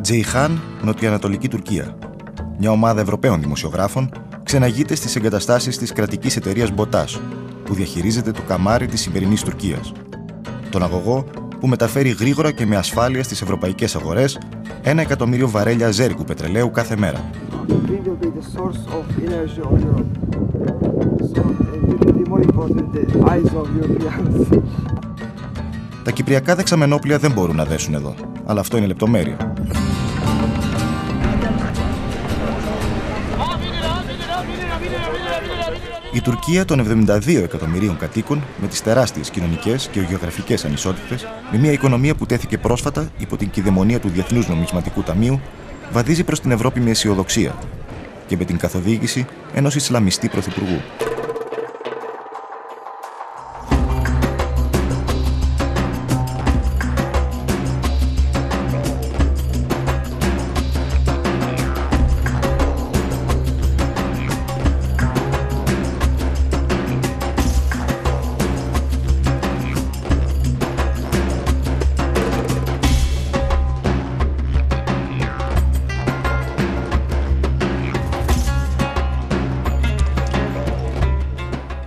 Ceyhan, νοτιοανατολική Τουρκία. Μια ομάδα Ευρωπαίων δημοσιογράφων ξεναγείται στις εγκαταστάσεις της κρατικής εταιρείας Μποτάς, που διαχειρίζεται το καμάρι της σημερινής Τουρκίας. Τον αγωγό που μεταφέρει γρήγορα και με ασφάλεια στις ευρωπαϊκές αγορές 1 εκατομμύριο βαρέλια αζέρικου πετρελαίου κάθε μέρα. Τα κυπριακά δεξαμενόπλια δεν μπορούν να δέσουν εδώ, αλλά αυτό είναι λεπτομέρεια. Η Τουρκία των 72 εκατομμυρίων κατοίκων, με τις τεράστιες κοινωνικές και γεωγραφικές ανισότητες, με μια οικονομία που τέθηκε πρόσφατα υπό την κυδαιμονία του Διεθνούς Νομισματικού Ταμείου, βαδίζει προς την Ευρώπη με αισιοδοξία και με την καθοδήγηση ενός Ισλαμιστή πρωθυπουργού.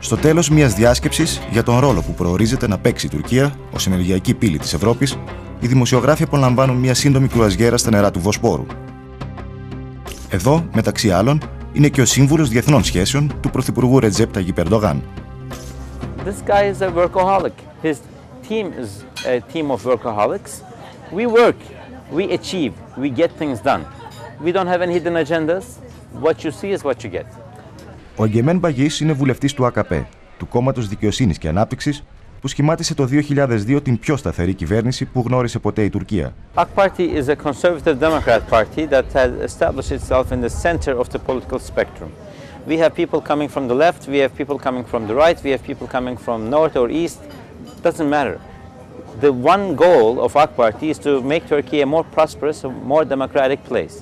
Στο τέλος μιας διάσκεψης για τον ρόλο που προορίζεται να παίξει η Τουρκία ως ενεργειακή πύλη της Ευρώπης, οι δημοσιογράφοι απολαμβάνουν μια σύντομη κρουαζιέρα στα νερά του Βοσπόρου. Εδώ, μεταξύ άλλων, είναι και ο σύμβουλος διεθνών σχέσεων του πρωθυπουργού Ρετζέπ Ταγιπ Ερντογάν. This guy is a workaholic. His team is a team of workaholics. We work, we achieve, we get things done. We don't have any hidden agendas. What you see is what you get. Ο Εγκεμέν Μπαγής είναι βουλευτής του ΑΚΠ, του Κόμματος Δικαιοσύνης και Ανάπτυξης, που σχημάτισε το 2002 την πιο σταθερή κυβέρνηση που γνώρισε ποτέ η Τουρκία. AK Party is a conservative Democrat party that has established itself in the center of the political spectrum. We have people coming from the left, we have people coming from the right, we have people coming from north or east. Doesn't matter. The one goal of AK Party is to make Turkey a more prosperous, a more democratic place.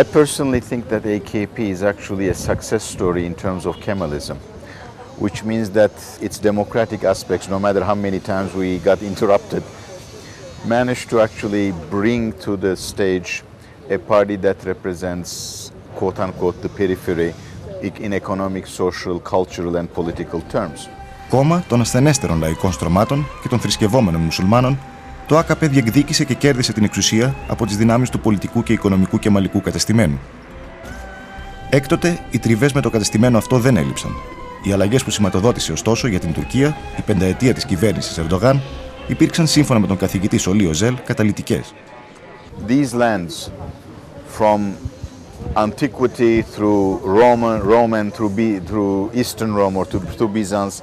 I personally think that AKP is actually a success story in terms of Kemalism, which means that its democratic aspects, no matter how many times we got interrupted, managed to actually bring to the stage a party that represents, quote-unquote, the periphery in economic, social, cultural and political terms. Κόμμα των ασθενέστερων λαϊκών στρωμάτων και των θρησκευόμενων μουσουλμάνων, το ΑΚΠ διεκδίκησε και κέρδισε την εξουσία από τις δυνάμεις του πολιτικού και οικονομικού κεμαλικού κατεστημένου. Έκτοτε, οι τριβές με το κατεστημένο αυτό δεν έλειψαν. Οι αλλαγές που σηματοδότησε ωστόσο για την Τουρκία, η πενταετία της κυβέρνησης Ερντογάν, υπήρξαν σύμφωνα με τον καθηγητή Σολί Οζέλ καταλυτικές. These lands, from antiquity through Roman through Eastern Rome or to Byzance,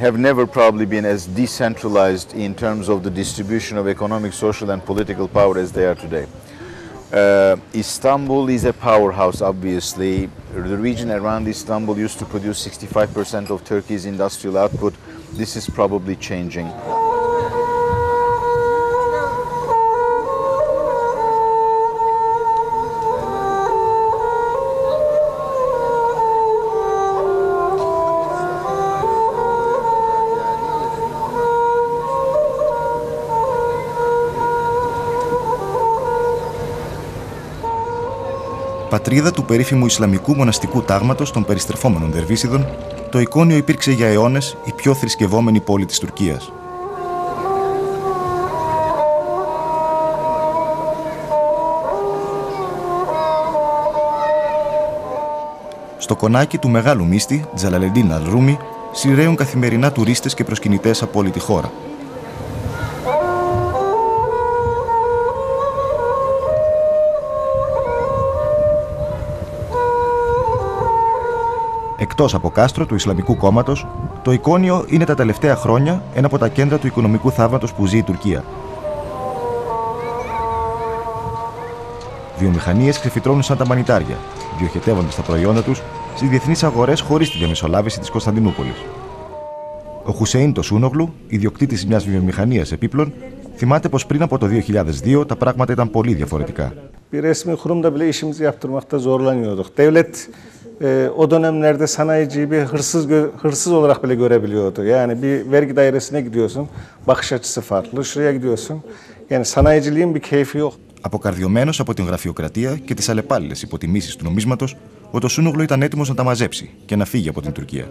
have never probably been as decentralized in terms of the distribution of economic, social and political power as they are today. Istanbul is a powerhouse, obviously. The region around Istanbul used to produce 65% of Turkey's industrial output. This is probably changing. Πατρίδα του περίφημου Ισλαμικού μοναστικού τάγματος των περιστρεφόμενων Δερβίσιδων, το Εικόνιο υπήρξε για αιώνες η πιο θρησκευόμενη πόλη της Τουρκίας. Στο κονάκι του μεγάλου μύστη, Τζαλαλεντίν Αλ-Ρούμι, σειραίουν καθημερινά τουρίστες και προσκυνητές από όλη τη χώρα. Εκτός από κάστρο του Ισλαμικού κόμματος, το Εικόνιο είναι τα τελευταία χρόνια ένα από τα κέντρα του οικονομικού θαύματος που ζει η Τουρκία. Βιομηχανίες ξεφυτρώνουν σαν τα μανιτάρια, διοχετεύοντας τα προϊόντα τους στις διεθνείς αγορές χωρίς τη διαμεσολάβηση της Κωνσταντινούπολης. Ο Χουσέιν Τοσούνογλου, ιδιοκτήτης μιας βιομηχανίας επίπλων, θυμάται πως πριν από το 2002 τα πράγματα ήταν πολύ διαφορετικά. O dönemlerde sanayiciyi bir hırsız olarak bile görebiliyordu. Yani bir vergi dairesine gidiyorsun, bakış açısı farklı. Şuraya gidiyorsun. Yani sanayiciliğin bir keyfi yok. Αποκαρδιωμένος από την γραφειοκρατία και τις αλλεπάλληλες υποτιμήσεις του νομίσματος, ο Τοσούνογλου ήταν έτοιμος να τα μαζέψει και να φύγει από την Τουρκία.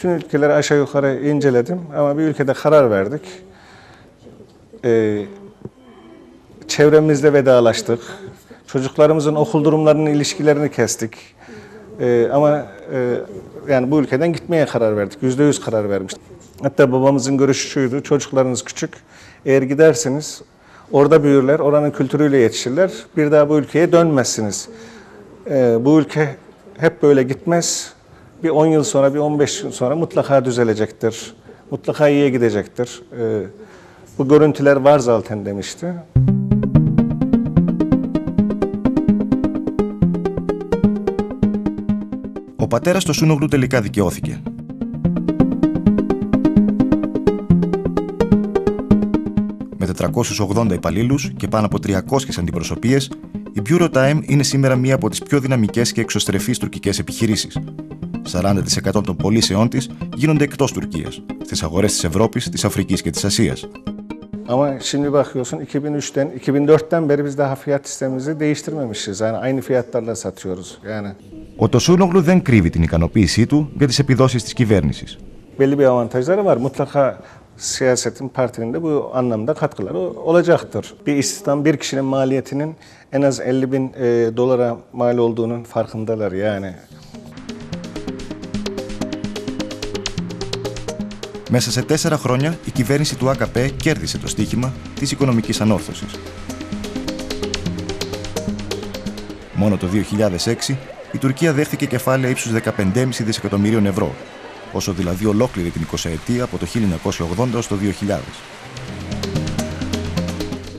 Tüm ülkeleri aşağı yukarı inceledim ama bir ülkede karar verdik. Çevremizle vedalaştık. Çocuklarımızın okul durumlarının ilişkilerini kestik. Ama yani bu ülkeden gitmeye karar verdik. %100 karar vermiştik. Hatta babamızın görüşü şuydu: çocuklarınız küçük. Eğer giderseniz orada büyürler, oranın kültürüyle yetişirler. Bir daha bu ülkeye dönmezsiniz. Bu ülke hep böyle gitmez. Bir 10 yıl sonra, bir 15 yıl sonra mutlaka düzelecektir. Mutlaka iyiye gidecektir. Bu görüntüler var zaten demişti. Ο πατέρας Τοσούνογλου τελικά δικαιώθηκε. Με 480 υπαλλήλους και πάνω από 300 αντιπροσωπείες, η Bureau είναι σήμερα μία από τις πιο δυναμικές και εξωστρεφείς τουρκικές επιχειρήσεις. 40% των πωλήσεών της γίνονται εκτός Τουρκίας, στις αγορές της Ευρώπης, της Αφρικής και της Ασίας. Ama şimdi bakıyorsun 2004'ten beri biz daha fiyat sistemimizi değiştirmemişiz. Yani aynı fiyatlarla satıyoruz. Yani Ο Τοσούνογλου δεν κρύβει την ικανοποίησή του για τις επιδόσεις της κυβέρνησης. belli bir avantajları var. Mutlaka siyasetin, partinin de bu anlamda katkıları olacaktır. Bir istihdam, bir kişinin maliyetinin en az 50.000 dolara mal olduğunun farkındalar yani. Μέσα σε 4 χρόνια, η κυβέρνηση του ΑΚΠ κέρδισε το στοίχημα της οικονομικής ανόρθωσης. Μόνο το 2006, η Τουρκία δέχθηκε κεφάλαια ύψους 15,5 δισεκατομμυρίων ευρώ, όσο δηλαδή ολόκληρη την 20ετία από το 1980 ως το 2000.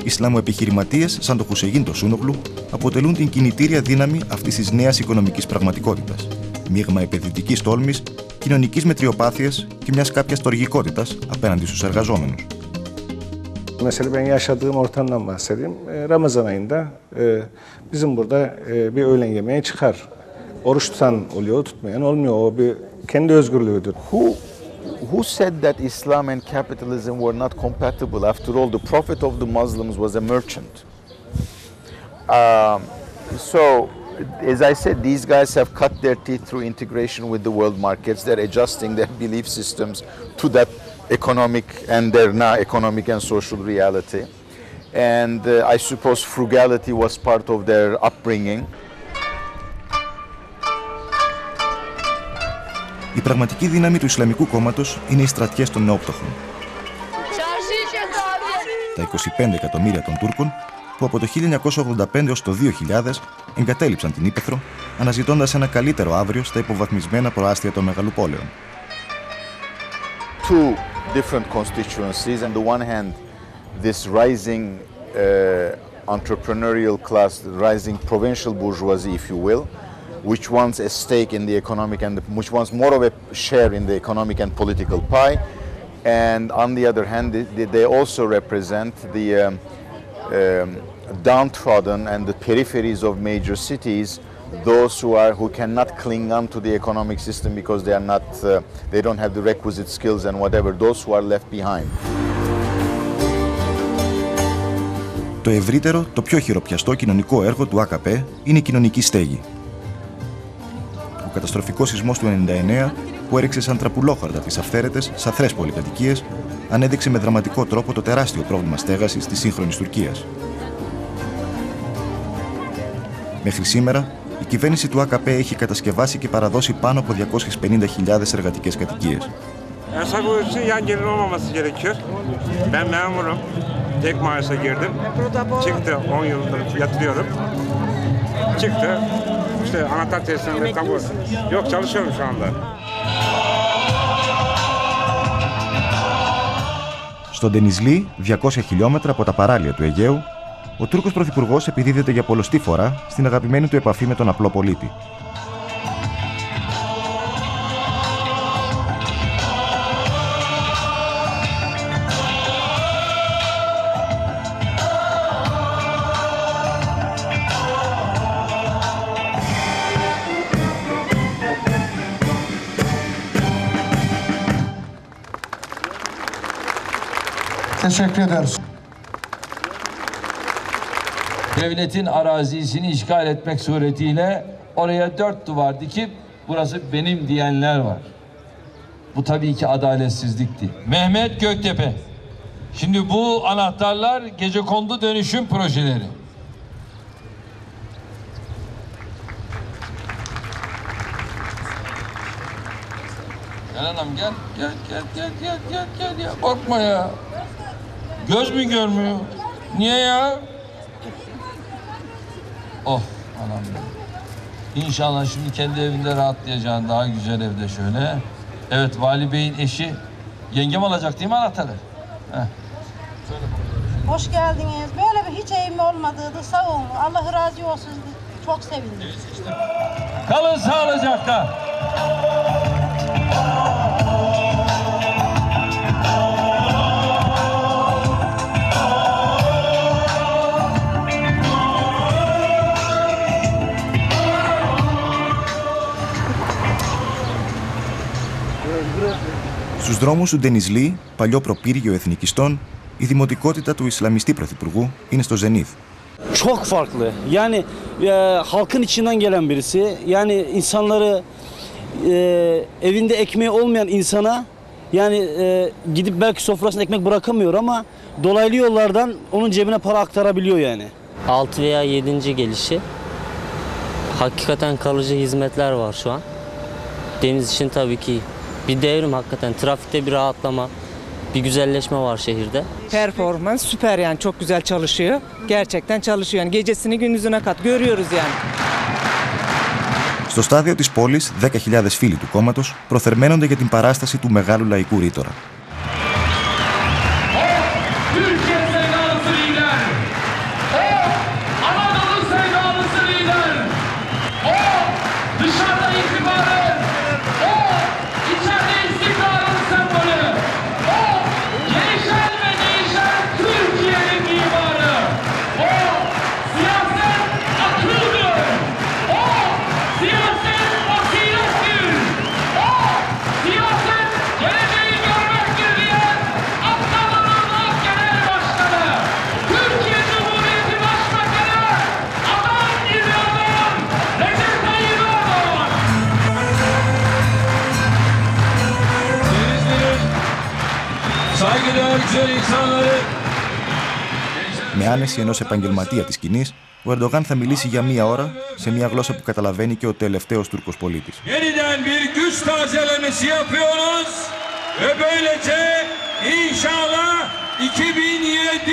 Ισλαμοεπιχειρηματίες σαν το Χουσεγίν Τοσούνογλου αποτελούν την κινητήρια δύναμη αυτής της νέας οικονομικής πραγματικότητας, μείγμα επενδυτικής τόλμης, κοινωνικής μετριοπάθειας και μιας κάποιας τοργικότητας απέναντι στους εργαζόμενους. Mesela ben yaşadığım ortamdan bahsedeyim. Ramazan ayında bizim burada bir öğlen yemeği çıkar. Oruç tutan oluyor, tutmayan olmuyor. O bir kendi özgürlüğüdür. Who said that Islam and capitalism were not compatible? After all, the prophet of the Muslims was a merchant. So, as I said, these guys have cut their teeth through integration with the world markets. They're adjusting their belief systems to that economic and their now economic and social reality. And I suppose frugality was part of their upbringing. Η πραγματική δύναμη του Ισλαμικού κόμματος είναι οι στρατιές των νεόπτωχων. Τα 25 εκατομμύρια των Τούρκων που από το 1985 έως το 2000 εγκατέλειψαν την Ύπαιθρο, αναζητώντας ένα καλύτερο αύριο στα υποβαθμισμένα προάστια των μεγαλοπόλεων. Two different constituencies. On the one hand, this rising entrepreneurial class, the rising provincial bourgeoisie, if you will, which wants a stake in the economic and which wants more of a share in the economic and political pie. And on the other hand, they also represent the downtrodden and the peripheries of major cities, those who cannot cling on to the economic system because they are not, they don't have the requisite skills and whatever, those who are left behind. Το ευρύτερο, το πιο χειροπιαστό κοινωνικό έργο του ΑΚΠ είναι η κοινωνική στέγη. Ο καταστροφικός σεισμός του 1999, που έριξε σαν τραπουλόχαρτα τις αυθαίρετες, σαθρές πολυκατοικίες, ανέδειξε με δραματικό τρόπο το τεράστιο πρόβλημα στέγασης της σύγχρονης Τουρκίας. Μέχρι σήμερα, η κυβέρνηση του ΑΚΠ έχει κατασκευάσει και παραδώσει πάνω από 250.000 εργατικές κατοικίες. Yasak uyuşun yan gelir olmaması gerekiyor. Ben memurum. Tek maaşa girdim. Çıktı 10 yıldır yatırıyorum. Çıktı. İşte anahtar tesliminde kabul. Yok, çalışıyorum şu anda. Στον Ντενιζλί, 200 χιλιόμετρα από τα παράλια του Αιγαίου, ο Τούρκος πρωθυπουργός επιδίδεται για πολλοστή φορά στην αγαπημένη του επαφή με τον απλό πολίτη. Teşekkür ederiz. devletin arazisini işgal etmek suretiyle oraya 4 duvar dikip burası benim diyenler var. Bu tabii ki adaletsizlikti. Mehmet Göktepe. Şimdi bu anahtarlar gecekondu dönüşüm projeleri. Gel anam gel. Gel ya. Korkma ya. Göz mü görmüyor? Niye ya? Oh anam benim. İnşallah şimdi kendi evinde rahatlayacaksın, daha güzel evde şöyle. Evet, Vali Bey'in eşi. Yengem alacak değil mi anahtarı? Heh. Hoş geldiniz. Böyle bir hiç evim olmadığıydı. Sağ olun. Allah razı olsun. Çok sevindim. Kalın sağlıcakla. Στους δρόμους του Ντενιζλή, παλιό προπύργιο εθνικιστών, η δημοτικότητα του Ισλαμιστή Πρωθυπουργού είναι στο ζενίθ. Çok farklı. Yani halkın içinden gelen birisi. Yani insanları evinde ekmeği olmayan insana yani gidip belki sofrasına ekmek bırakamıyor ama dolaylı yollardan onun cebine para aktarabiliyor yani. 6 veya 7. gelişi. Hakikaten kalıcı hizmetler var şu an. Deniz için tabii ki bir devrim hakikaten. Trafikte bir rahatlama, bir güzelleşme var şehirde. Performans süper yani, çok güzel çalışıyor. Gerçekten çalışıyor yani, gecesini gündüzüne kat görüyoruz yani. Στο στάδιο της πόλης, 10.000 φίλοι του κόμματος προθερμαίνονται για την παράσταση του μεγάλου λαϊκού ρήτορα. Με άνεση ενός επαγγελματία της σκηνής, ο Ερντογάν θα μιλήσει για μία ώρα σε μια γλώσσα που καταλαβαίνει και ο τελευταίος Τούρκος πολίτης. Yeniden bir güç tazelemesi yapıyoruz ve böylece inşallah 2007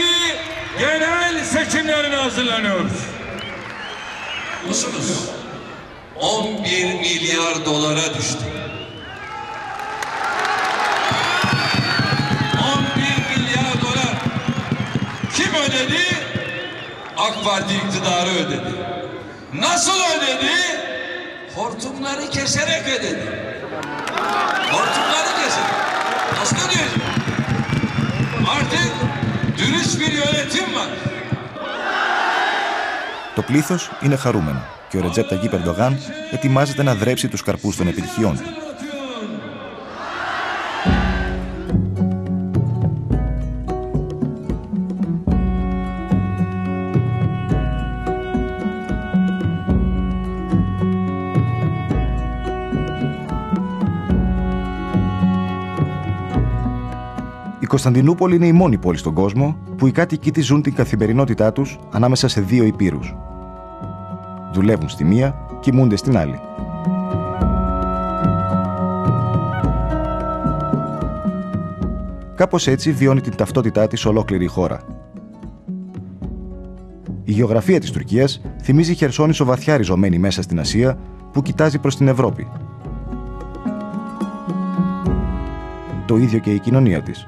genel seçimlerine hazırlanıyoruz. Musunuz? 11 milyar dolara düştü. 11 milyar dolar. Kim ödedi? AK Parti iktidarı ödedi. Nasıl ödedi? Hortumları keserek ödedi. Hortumları keserek. Nasıl ödedi? Artık dürüst bir yönetim var. Το πλήθος είναι χαρούμενο και ο Ρετζέπ Ταγίπ Ερντογάν ετοιμάζεται να δρέψει τους καρπούς των επιτυχιών του. Η Κωνσταντινούπολη είναι η μόνη πόλη στον κόσμο που οι κάτοικοι της ζουν την καθημερινότητά τους ανάμεσα σε δύο υπήρους. Δουλεύουν στη μία, κοιμούνται στην άλλη. Κάπως έτσι βιώνει την ταυτότητά της ολόκληρη η χώρα. Η γεωγραφία της Τουρκίας θυμίζει Χερσόνησο βαθιά ριζωμένη μέσα στην Ασία που κοιτάζει προς την Ευρώπη. Το ίδιο και η κοινωνία της.